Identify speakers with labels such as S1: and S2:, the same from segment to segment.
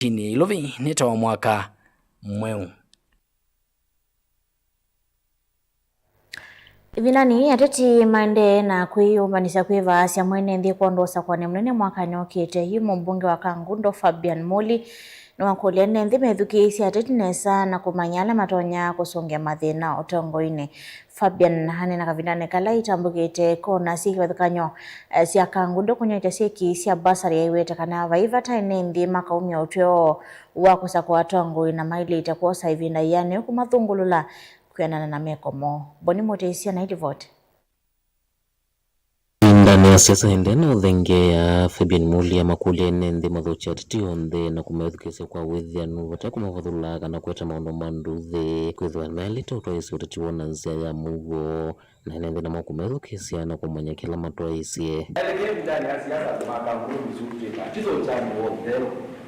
S1: chini ilovi neta wa mwaka mweu.
S2: Ivinani ateti mande na kwiyumbanisa kwivaasya mwene nthi kuondosa kwa munene mwaka nyokite yumo mbunge wa Kangundo Fabian Moli niwakulia nthi methukiisya ateti nesa na kumanyala matonya kusongea mathina utongoine. Fabian hanena kavinane kala itambukite kona sikivathukanyo sya Kangundo kunyoita siki sya basari ya iwete kana vaiva taine nthi makaumia utweo wa kusakwa atongo na mailita kuosa ivinda yane kumathungulula kuyanana na mekomo. Boni motesia na vote.
S3: Ndani ya siasa endena uthenge ya Fabian Moli ya makulia nthi mathuchi atiti onthe na kumethukisya kwa withianu vata kumavathula kana kweta maundu manduthi kwithwa mealite utwaisi utati wona nzia ya mugo na nthi na makumethukisya na kumanya kila matwaisye
S4: ndani ya siasa tumakangulo misuke atizo changu wote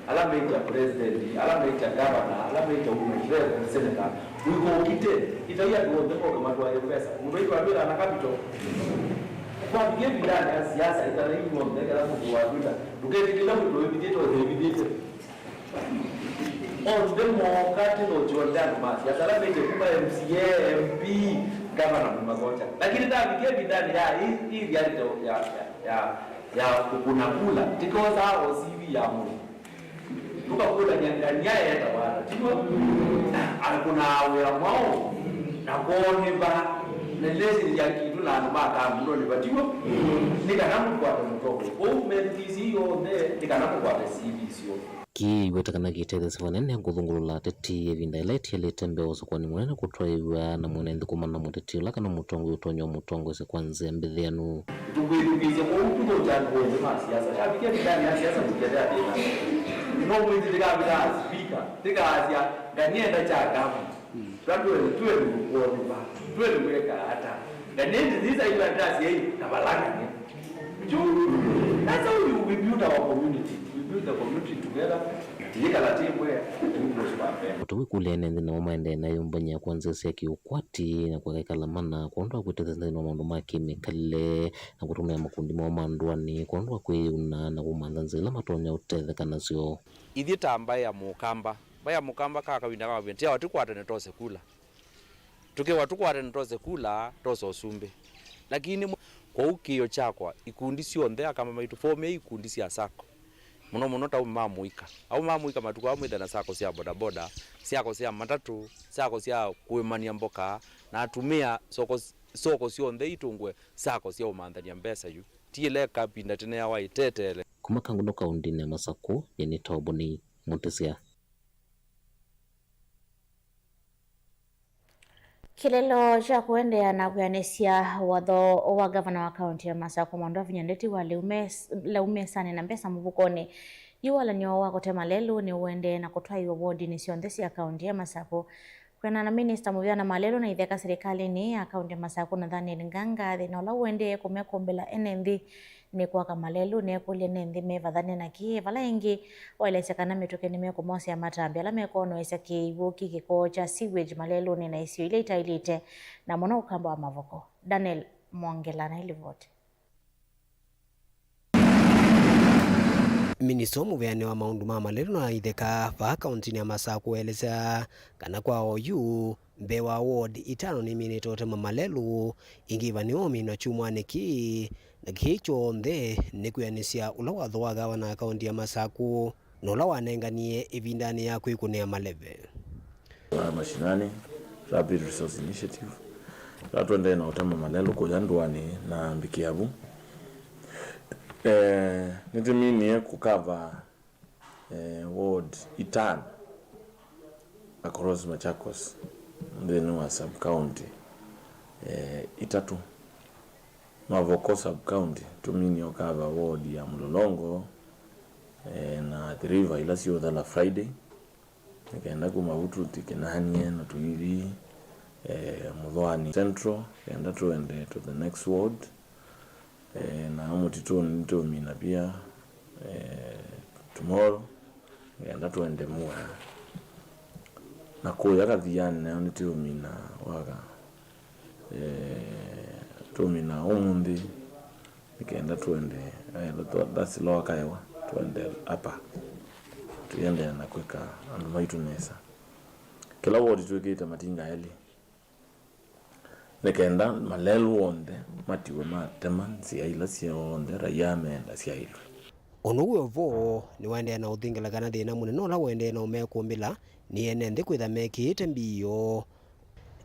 S4: alameita president alameita governor alameita women senator uko kite itaia ndio kwa matwa ya pesa mwetu abira na capital kwa bibi ndani ya siasa itana hiyo ndege la kuwabida tuketi kila mtu evidite on demo kati no Jordan masi ya alameita kuma MCA MP governor magocha lakini bibi ndani ya hii reality ya kuna kula tikoza au CV ya mu tukakula nyanganya ya tawala tiko alikuwa awe mwao na kuone ba nelezi ya kitu la maka mlo ni batiko nikanamu kwa mtoko au medisi yonde nikanamu kwa CV sio
S3: ki wetakana gitete sivanene kuthungulula teti evinda ileti yalitembe osokwani munene kutwaiwa na munenthi kumana muteti ula kana mutongo utonyo mutongo ise kwanze mbithianu
S4: tukwirukizya kwa utuko jango wende masiasa yabikia bidani ya siasa mkiendea tena no mwindi tikabida speaker tikazya ganienda cha gamu tuwe kuona tuwe kuweka hata ganienda these are your address yeye tabalanga ni that's how we build our community. The community together tika la timu ya
S3: tuwe kule nthi na maende na yumbanya kwanza sia kiukwati na kwa lamana kuondoa kwiteza nthi na maundu ma kimikale na kutumia makundi ma mandwani kuondoa kwiyuna na kumantha nzila matonya utetheka nacio
S5: ithi tamba ya mukamba kaka winda kama binti watu kwatene tose kula tuke watu kwatene tose kula tose usumbe lakini kwa ukio chakwa ikundi sio ndea kama maitu form ikundi sia sako muno ta mamuika au mamuika matuko amwitha na sako sia bodaboda siako sia matatu sako sia kuimania mboka na atumia soko sio ndhe itungwe sako sia umanthania mbesa yu tiile kapinda tene ya waitetele
S3: kuma Kangundo kaunti ya Masako yeni Toboni Montesia.
S2: Kilelo cha kuendea na kuyanesia watho wa gavana wa kaunti ya Masako Mwandwa Vinyandeti wa leume sana na mbesa mvukoni yuwala nyowa kutema lelu ni uende na kutwa hiyo wodi ni sioндesi ya kaunti ya Masako kwena na minister Muvyana Malelo na itheka serikali ni ya kaunti ya Masako na Daniel Nganga thina ula uende kumekombela enenthi ni kwa kamalelu ne kulia nenthi mevathane na ki vala ingi wailesekana mituke ni mekomosi ya matambi ala mekono isa kiivuki kiko cha sewage malelu ni na isio ile itailite na mwana ukamba wa mavoko. Daniel Mwangela na ili vote.
S6: Minister Muvyana wa maundu ma malelu na itheka va kaunti ya Masako eleza kana kwa oyu mbewa ward itano ni minitote malelu ingiva ni omi na chumwane ki na kicho ndhe ni kuyanisia ula watho wa gavana wa kaunti ya Masako na ula wanenganie ivindani ya kuikunea maleve
S7: mashinani Rapid Resource Initiative ratwende na utama malelu kuyandwani na mbikiavu nitimini kukava ward itano across Machakos then wa sub county itatu Mavoko sub county tumini okava ward ya Mlolongo na The River ila sio dhala Friday nikaenda kumavutu tikenanie na tuiri Mudhwani Central kenda tuende to the next ward na mutito nito mina pia tomorrow kenda tuende Mua na kuya kathiani na nito mina waga tumina umundi nikaenda tuende that's lower kaiwa tuende hapa tuende na kweka andu maitu nesa kila wodi twekite matinga eli nekenda malelu onde matiwe matema siaila sionde raia menda siailwe
S6: onuwe vo ni wende na uthingila kana thina munene ola wende na umekumbila ni ene nthi kwitha mekite mbio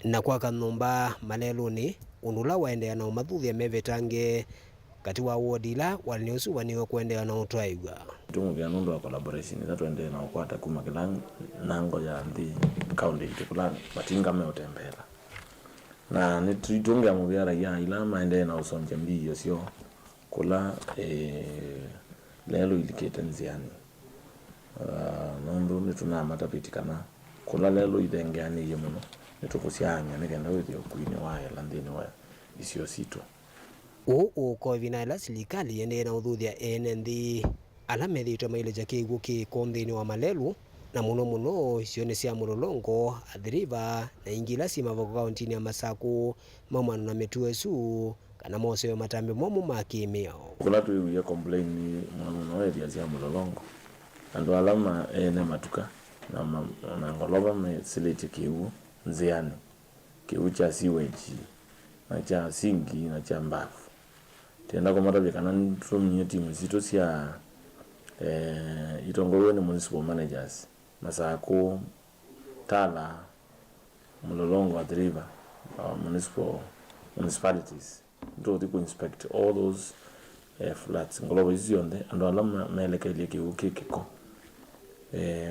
S6: na kwa kanumba maleluni unula wende na umathuthia mevetange kati wa wodi ila waliniusu waniwe kwendea na utwaigwa
S7: tumugia nundu wa collaboration that wende na ukwata kuma kila nango ya ndi county tikula matinga meotembela na nitungia mubiara ya ila maende na usonje mbio sio kula lelo ilikete nziani nondo nituna matapitikana kula lelo idengeani yemuno nitukusyanya nikenda withio kuine waya landini wa isio sito
S6: uko vina ila serikali yende na uthuthia ene nthi ala methitwe maileja kiwu ki konthini wa malelu na muno sione cia mulolongo athiriva na ingila simavoko kauntini ya Masaku mamano na mituesu kana moseo matambe momo makimio
S7: kula tuiwe complain mwana area cia mulolongo andu alama ene matuka na ngoloba me silete kiwu nziani kiwu cha sewage na cha singi na cha mbafu tenda komata bekana ntumi timu zito cia itongowe ni municipal managers Masaku Tala Mulolongo Adriva municipalities do to inspect all those flats ngoloba izionde ando alama meleka ile kiko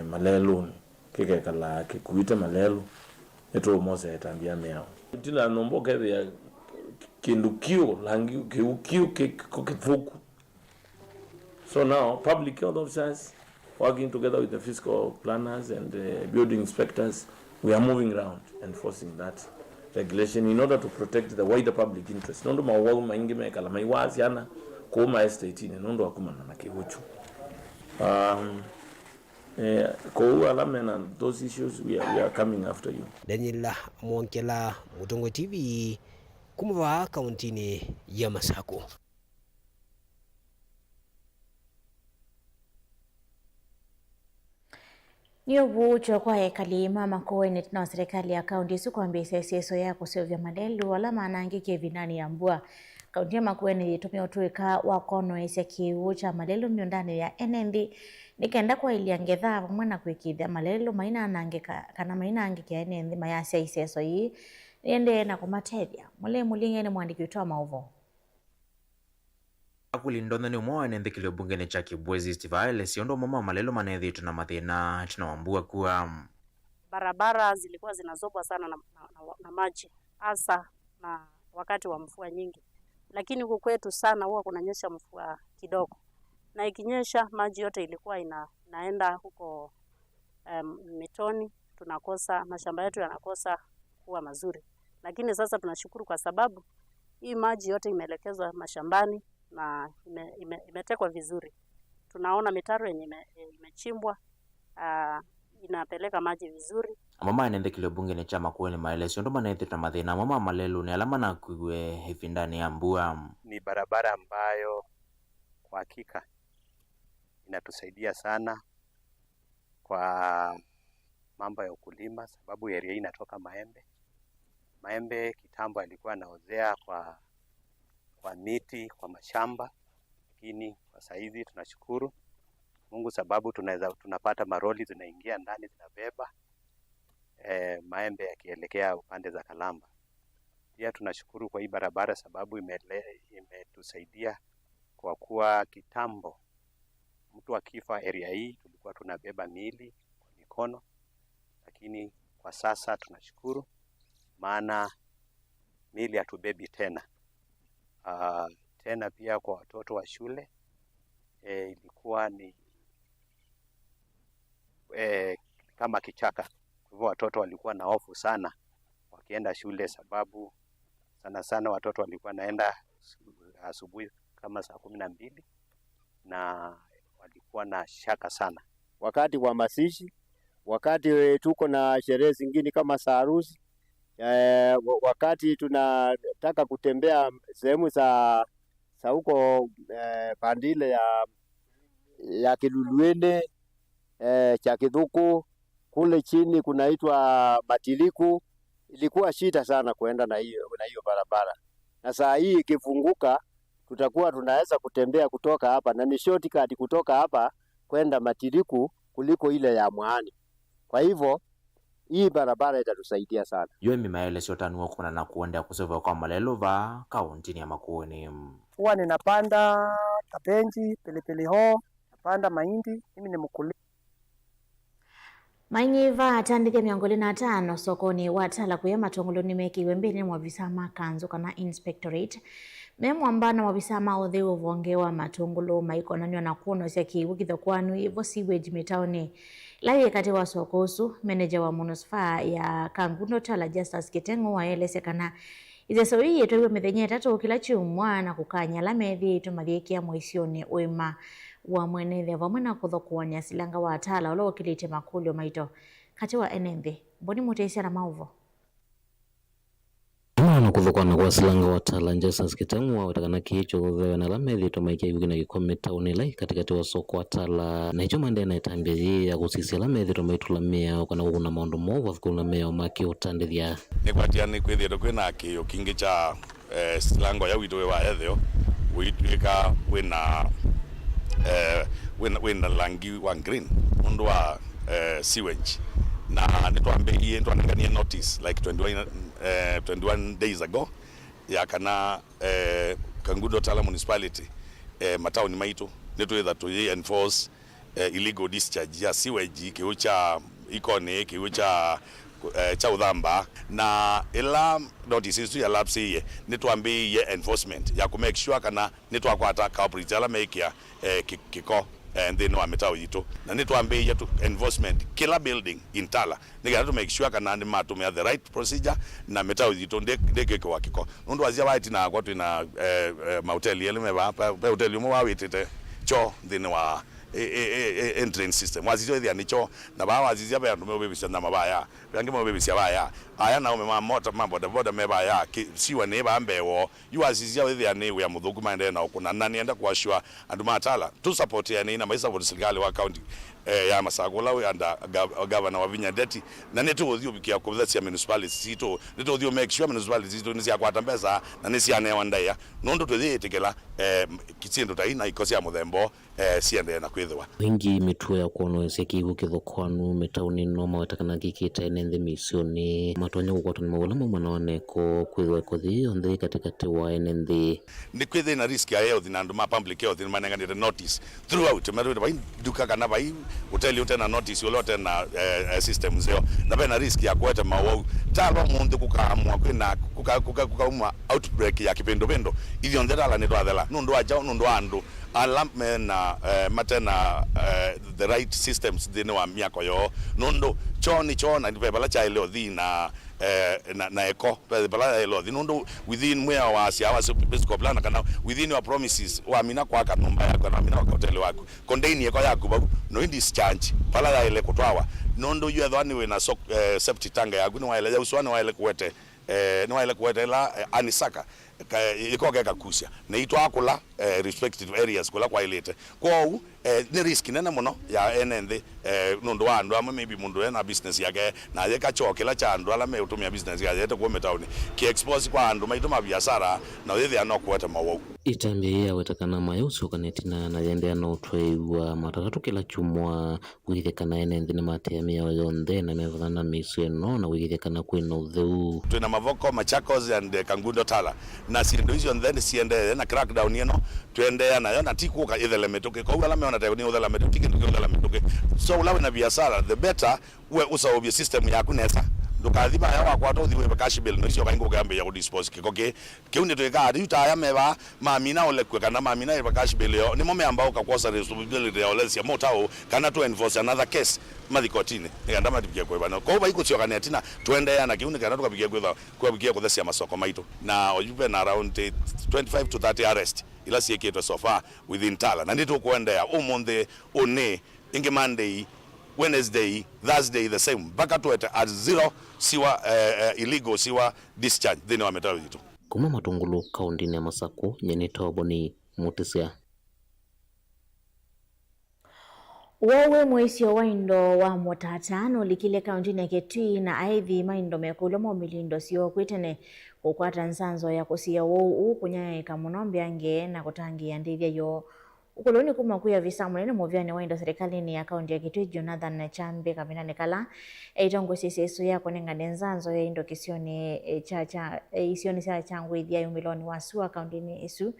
S7: malelu kike kala kikuita malelu eto mose etambia meao tila nombo kebe ya kindukio langi kiukio kifuku. So now public health officers working together with the fiscal planners and building inspectors, we are moving around enforcing that regulation in order to protect the wider public interest. Nondo mawagu maingi mekala maiwazi yana kuuma estate ni nondo wakumana na kihuchu. Kwa alamena those issues we are coming after you.
S6: Daniela Mwonkela, Mutongo TV, kumva kauntini ya Masaku.
S2: Niyo bucho kwa hekali mama koweni na serikali ya kaunti su kwa mbisa sieso yako sio vya malelu wala maanangi kevinani ya mbua. Kaunti ya makoweni itumia utuika wakono isi ya kiucha malelu miondani ya NND nikenda kwa iliangetha mwana kuikidha malelu maina anangeka kana maina angeki ya NND mayasi ya sieso hii niende na kumateria mule mulinge ni muandiki utoa mauvo.
S8: Akulindona ni umwa nende kilio bunge ni chaki Bwezi Stivale siondo mama malelo manethi tuna mathina tunawambua kuwa
S9: barabara zilikuwa zinazobwa sana na maji hasa na wakati wa mvua nyingi, lakini huko kwetu sana huwa kunanyesha mvua kidogo, na ikinyesha maji yote ilikuwa inaenda huko mitoni, tunakosa mashamba yetu yanakosa kuwa mazuri. Lakini sasa tunashukuru kwa sababu hii maji yote imeelekezwa mashambani na imetekwa vizuri. Tunaona mitaro yenye imechimbwa inapeleka maji vizuri.
S8: Mama anende kilio bunge ni chama kuweni maelesio ndo manethi tuna mathina mama malelu ni alama na kuwe hifindani ya mbua.
S10: Ni barabara ambayo kwa hakika inatusaidia sana kwa mambo ya ukulima, sababu area hii inatoka Maembe kitambo alikuwa anaozea kwa miti, kwa mashamba, lakini kwa saizi tunashukuru Mungu sababu tunapata maroli zinaingia ndani zinabeba maembe yakielekea upande za Kalamba. Pia tunashukuru kwa hii barabara sababu imetusaidia kwa kuwa kitambo mtu akifa area hii tulikuwa tunabeba miili kwa mikono, lakini kwa sasa tunashukuru maana miili hatubebi tena. Tena pia kwa watoto wa shule ilikuwa ni kama kichaka. Kwa hivyo watoto walikuwa na hofu sana wakienda shule sababu sana watoto walikuwa naenda asubuhi kama saa 12 na walikuwa na shaka sana.
S11: Wakati wa mazishi, wakati tuko na sherehe zingine kama harusi, wakati tunataka kutembea sehemu za huko Pandile ya Kiluluene, cha Kithuku, kule chini kunaitwa Matiliku. Ilikuwa shida sana kuenda na hiyo barabara, na saa hii ikifunguka tutakuwa tunaweza kutembea kutoka hapa, na ni shortcut kutoka hapa kwenda Matiliku kuliko ile ya Mwani. Kwa hivyo hii barabara itatusaidia sana.
S8: Yomi maelezo tanuo kuna na kuendea kusova kwa Malelo va kaunti ya Makueni.
S12: Huwa ninapanda kabenji, pilipili hoho, napanda mahindi. Mimi ni mkulima.
S2: Manyiva atandike 205 sokoni watala kuya matongoloni mekiwe mbele mwa visama kanzo kana inspectorate memwambana mwa visama othe uvongewa matongolo maikonanyo na kuno sia kiwukitho kwanu ivo sewage mitaoni laye kati wa sokosu manager wa municipal ya Kangundo Tala Justus Kitengo waelese kana izeso hii twewe methenye tatu kila chumwa na kukanya la methi tumathikia moisione wema wa mwenethe vamwe na kuthokuania silanga wa atala ulo kilite makulio maito kati wa enende mboni muteisia na mauvo
S3: na kuthokwana kwa silanga wa atala Justus Kitengo watakana kicho kuthewe na la methi tumaikia yuki na kikometa unilai katikati wa soko atala na hicho mande na itambia ya kusisia la methi tumaitulamia ukana kukuna maundu movu kulamia umaki utandithia
S13: ni kwatiani kwithira kwina kiyo kingi cha silango ya witwe wa ethio witwika wina langi wa green mundu wa sewage na nitwambiie twanangania notice like 21 days ago ya kana Kangundo Tala municipality mataoni maitu nitwitha tu enforce illegal discharge ya sewage kiucha ikone kiucha cha uthamba na ila notice isu ya lapse nitwambiie enforcement ya ku make sure kana nitwakwata culprits ala mekia kiko and then wa metao yito na nitwambiie tu enforcement kila building in Tala niga to make sure kana ni matumia the right procedure na metao yito ndeke kwa kiko ndo wazia waiti na kwa tuna mahoteli ile meba hoteli mo wawitete cho then wa entrance system wazizio thia nicho na ba wazizia ba ndume obebisia na mabaya bangi mo obebisia baya aya na umema moto mambo da boda mebaya siwa ne ba mbewo yu wazizia thia ne we amuthuku mande na okuna na nienda kwa shua anduma Atala tu support ya ne na maisa for serikali wa county ya Masakula we anda governor wa Vinya Ndeti na neto othio bikia ko that's ya municipality sito neto othio make sure municipality sito ni sia kwata mbesa na ni sia ne wandaya nondo twethi tikela kitsindo tai na ikosi ya muthembo siende na kwithwa
S3: wingi mitwe ya kuono sekigu kithokwanu metauni no mawetakana gikita enende misioni matonya gukwatana mawalama manaoneko kwithwa kothi onthe katikati wa enende
S13: ni kwithe na risk ya health na nduma public health ni manenganire notice throughout marude bai duka kana bai uteli utena notice yolote na system zeo na bena risk ya kweta mawau talo mundu kukaamwa kwina kukauma outbreak ya kipindopendo ivyo ndela ni twathela nundu aja nundu andu alampe na matena the right systems dine wa miako yo nundu choni chona ni pebala cha ile othi na eko pebala ile othi nundu within mwe wa sia wa physical plan kana within your promises wa mina kwa kanumba yako na mina kwa hotel wako contain eko yako babu no in discharge pala ya ile kutwawa nundu you adhani we na septic tank yako ni wa ile uswani wa ile kuwete ni wa ile kuwete la anisaka ikogeka kusia na itwa akula respective areas kula kwa ilete kwa ni risk nene muno ya enende nundu wa andu ama maybe mundu ena business yake na yeka chokela cha andu ala me utumia business yake yete kwa metauni ki expose kwa andu maituma biashara na wethi anokuweta mawo
S3: itambia wetakana mayuso kanetina na yende no tweiwa matatatu kila chumwa gwithekana enende ne matemia yonthe na mevana miseno na gwithekana kwino theu
S13: tuna mavoko Machakos and Kangundo Tala na sindo hizo then siende na crackdown yeno tuende na yona tikuka ithele metoke kwa ula meona tayo ni ula metoke kindu ula metoke so ulawe na biashara the better we usaobia system yako nesa ndukathima yawa kwa to thiwe cash bill no cio baingo gambe ya ku dispose kikoke kiunde tweka ati ta ya meba mamina ole kwe kana mamina ya cash bill yo ni mome ambao kakosa responsibility ya olesia motao kana to enforce another case mathikotini nganda matipikia kwa bana kwa baiko cio kana tina twende yana kiunde kana tukapikia kwa bikia kwa thesia masoko maito na ojupe na around 25 to 30 arrest ila sieketwa so far within Tala na ndito kuendea umonde one inge Monday Wednesday, Thursday the same. Baka tuwete at zero siwa illegal siwa discharge dhini wa metao jitu.
S3: Kuma Matungulu kaunti ya Masako nyeni tobo ni mutisia.
S2: Wowe mwisio wa indo wa Mutatano likile kauntini ya Kitui na aithi maindo mekulo milindo sio kwitene kukwata nsanzo ya kusia wou kunyaika muno mbyange na kutangia ndithia yo ukoloni kuma kuya visa munene muvyane wa indo serikalini ya kaunti ya Kitui Jonathan Chambe kabinane kala eitongo siseso ya kunengane nsanzo ya indo kisioni isioni sa changwithia yumiloni wa sua kauntini isu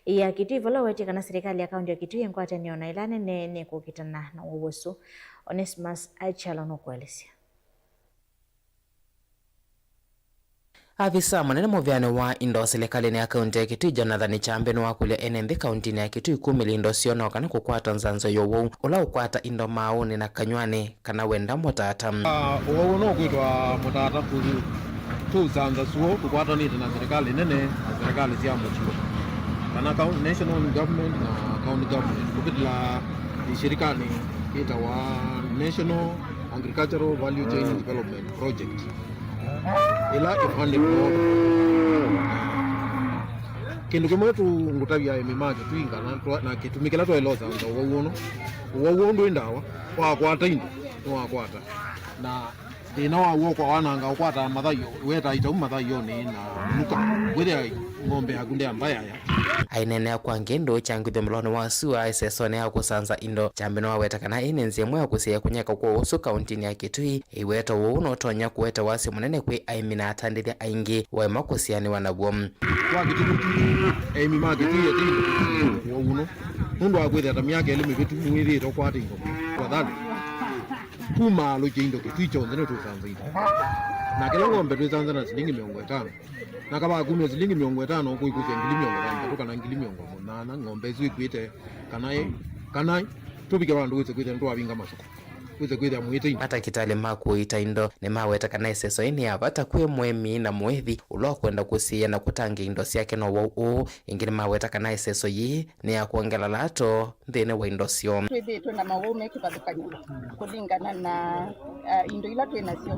S2: ya Kitui vola wete kana serikali ya kaunti ya Kitui enkwata niona ilane ne kukitana na uwoso Onesmus Achalo no kuelezea.
S1: Afisa manene muvyane wa indo serikalini ya kaunti ya Kitui Jonathan Chambe no wakulia enenthi kauntini ya Kitui kumilindo siona kana kukwata nzanzo yowo ula ukwata indo mauni na kanywani kana wenda Mutata
S14: uwo no kwitwa Mutata kuzi tu zanza suo kukwata niti na serikali nene na serikali cia muchio kana national government na county government kupitila shirikani ita wa National Agricultural Value Chain Development Project ila ifande kindu kimwe tu ngutavya emimaje tuingana na kitumikila tweloza ndo uwo ndo indawa wakwata indo wakwata na ina wawo kwa wananga ukwata mathayo weta ita mathayo ni na nuka wethe ng'ombe hakunde ambaya ya
S1: ainene kwa ngendo changwithe mloni wa sua isesone ya kusanza indo Chambe no weta kana inenzi mwe ya kusia kunyaka kwa usu kauntini ya Kitui iweta wo no tonya kuweta wasi munene kwi aimina atandithia aingi wa makusiani wanabwo
S14: kwa kitubutu aimi mageti ya tingo wo uno mundu akwetha tamyake elimi vitu mwiri to kwa tingo kwa dhali kuma lo jindo Kitui chonze no tusanza indo na kila ng'ombe tusanza na shilingi 500 na kaba kumya shilingi 500 huko ikuze ngili 500 kutoka na ngili 800 ng'ombe zwi kwite kanai tubike bandu wese kwite ndo abinga masoko wese kwite amuite
S1: hata kitale makuita indo ne maweta kana iseso ini abata kwe mwemi na mwethi ulo kwenda kusia na kutanga indo siake no wo ingine maweta kana iseso yi ne ya kuongela lato ndene wa indo sio
S15: twithe na mawume kibathukanya kulingana na indo ila twina sio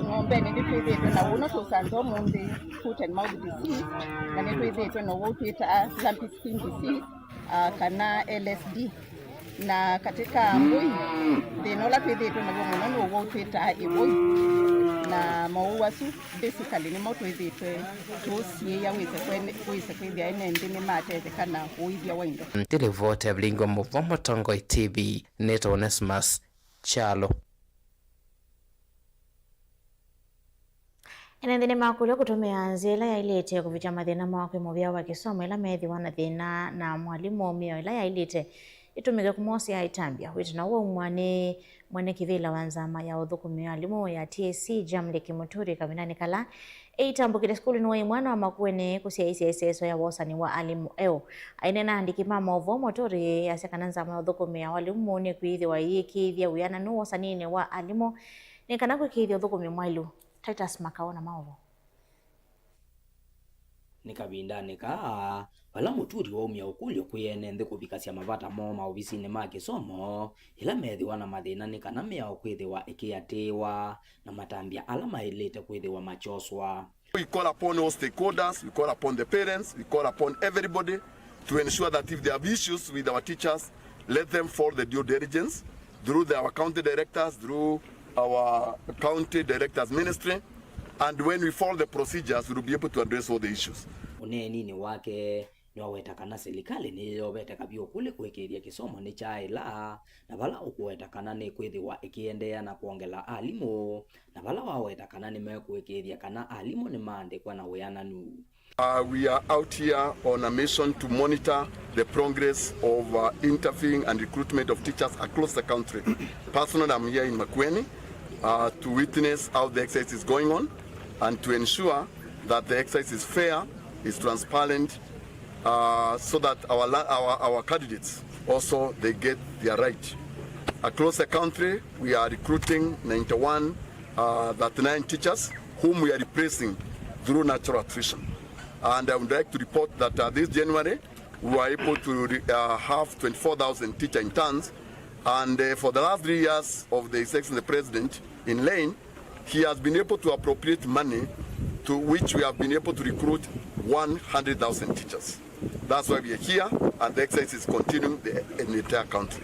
S15: ng'ombe ni twithe na wono tusanzo mundi foot and mouth disease na ni twithe no wo twita lumpy skin disease kana LSD na katika mbui thinola twithe na wono no wo twita ibui na mauwasu basically ni moto twithe tusie ya wise kwithia ene ndine matete kana uithia wa indo
S1: televote blingo muvomo tongo TV neto Onesmus Chalo
S2: enenthine makulio kutumia nzila ya ilite kuvicha mathina mwakwe muvya wa kisomo ila methi wana thina na mwalimu mio ila ya ilite itumike kumosi ya itambia witina uwa mwene kivila wanzama ya uthukumi wa alimu ya TSC Jamle Kimuturi kabinani kala eitambukire skuli nuwa imwana wa makuene kusia iseso ya wasani wa alimu ainena andiki mama ovo motori ya sekananzama ya uthukumi ya walimu ni kuithi wa iye kithia uyana nu wasanine wa alimu ni kanakwe kithia uthukumi mwailu Titus Makaona maovo
S16: nikabindanika bala muturi wa umya ukulyo kuyene kubikasia mavata mo maofisini ma kisomo ila methi wana mathina ni kana mea kwithiwa ikiatewa na matambia ala mailite kwithiwa machoswa.
S17: We call upon all stakeholders, we call upon the parents, we call upon everybody to ensure that if they have issues with our teachers, let them follow the due diligence through our county directors, through our county directors ministry, and when we follow the procedures, we will be able to address all the issues.
S16: Unenini wake ni waweta kana serikali ni waweta kabio kule kuekeria kisomo ni chaila na bala ukuweta kana ni kwithiwa ikiendea na kuongela alimu na bala waweta kana ni mekuekeria kana alimu ni maandikwa na weananu.
S17: We are out here on a mission to monitor the progress of interviewing and recruitment of teachers across the country. Personally, I'm here in Makueni to witness how the exercise is going on and to ensure that the exercise is fair, is transparent, so that our candidates also they get their right. Across the country, we are recruiting 39 teachers whom we are replacing through natural attrition. And I would like to report that this January we were able to have 24,000 teacher interns, and for the last 3 years of the Executive the President in Lane, he has been able to appropriate money to which we have been able to recruit 100,000 teachers. That's why we are here, and the exercise is continuing in the entire country.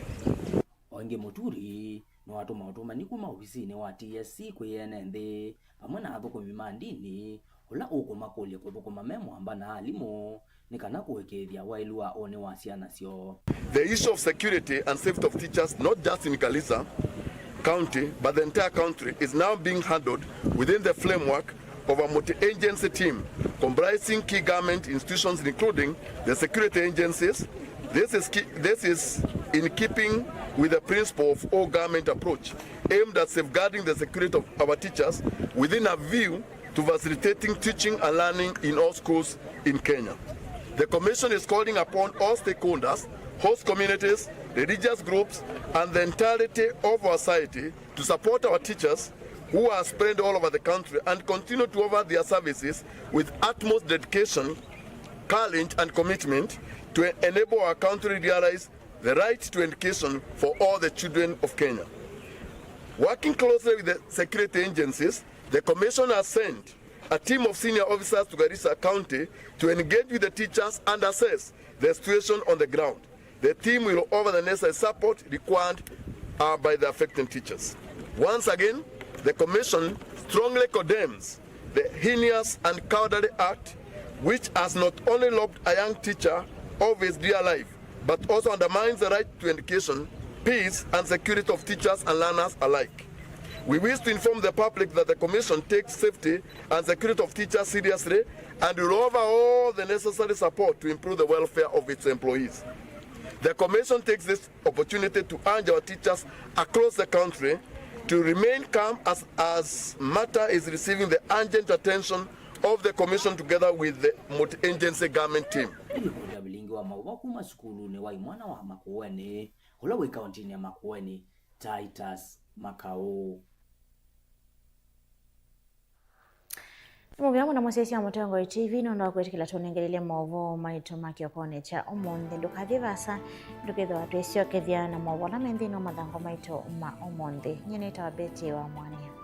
S16: wengi muturi no watuma ni kuma ofisini wa TSC kwiyene nthi pamwe na thukumi mandini ula ukumakulia kuthukuma memo amba na alimu ni kana kuwekethia wailu wa one wa ciana cio.
S17: The issue of security and safety of teachers, not just in Garissa County, but the entire country, is now being handled within the framework of a multi-agency team comprising key government institutions, including the security agencies. This is in keeping with the principle of all government approach, aimed at safeguarding the security of our teachers within a view to facilitating teaching and learning in all schools in Kenya. The Commission is calling upon all stakeholders, host communities, religious groups, and the entirety of our society to support our teachers who are spread all over the country and continue to offer their services with utmost dedication, courage, and commitment to enable our country realize the right to education for all the children of Kenya. Working closely with the security agencies, the Commission has sent a team of senior officers to Garissa County to engage with the teachers and assess the situation on the ground. The team will offer the necessary support required by the affected teachers. Once again, the Commission strongly condemns the heinous and cowardly act which has not only robbed a young teacher of his dear life, but also undermines the right to education, peace, and security of teachers and learners alike. We wish to inform the public that the Commission takes safety and security of teachers seriously and will offer all the necessary support to improve the welfare of its employees. The Commission takes this opportunity to urge our teachers across the country to remain calm as matter is receiving the urgent attention of the Commission together with the multi-agency government team.
S16: Bilingi wa mauwa kuma skulu ni wai mwana wa Makueni hula wika ontini ya Makueni Titus Makao.
S2: Mubyamo na mwasesi ya Mutongo TV nondo kwetikila tunengelele movo maito makiopone cha omonde ndukathi basa nduketho atwesio kethia na movo na menthi no mathango maito ma omonde nyene ta beti wa mwania.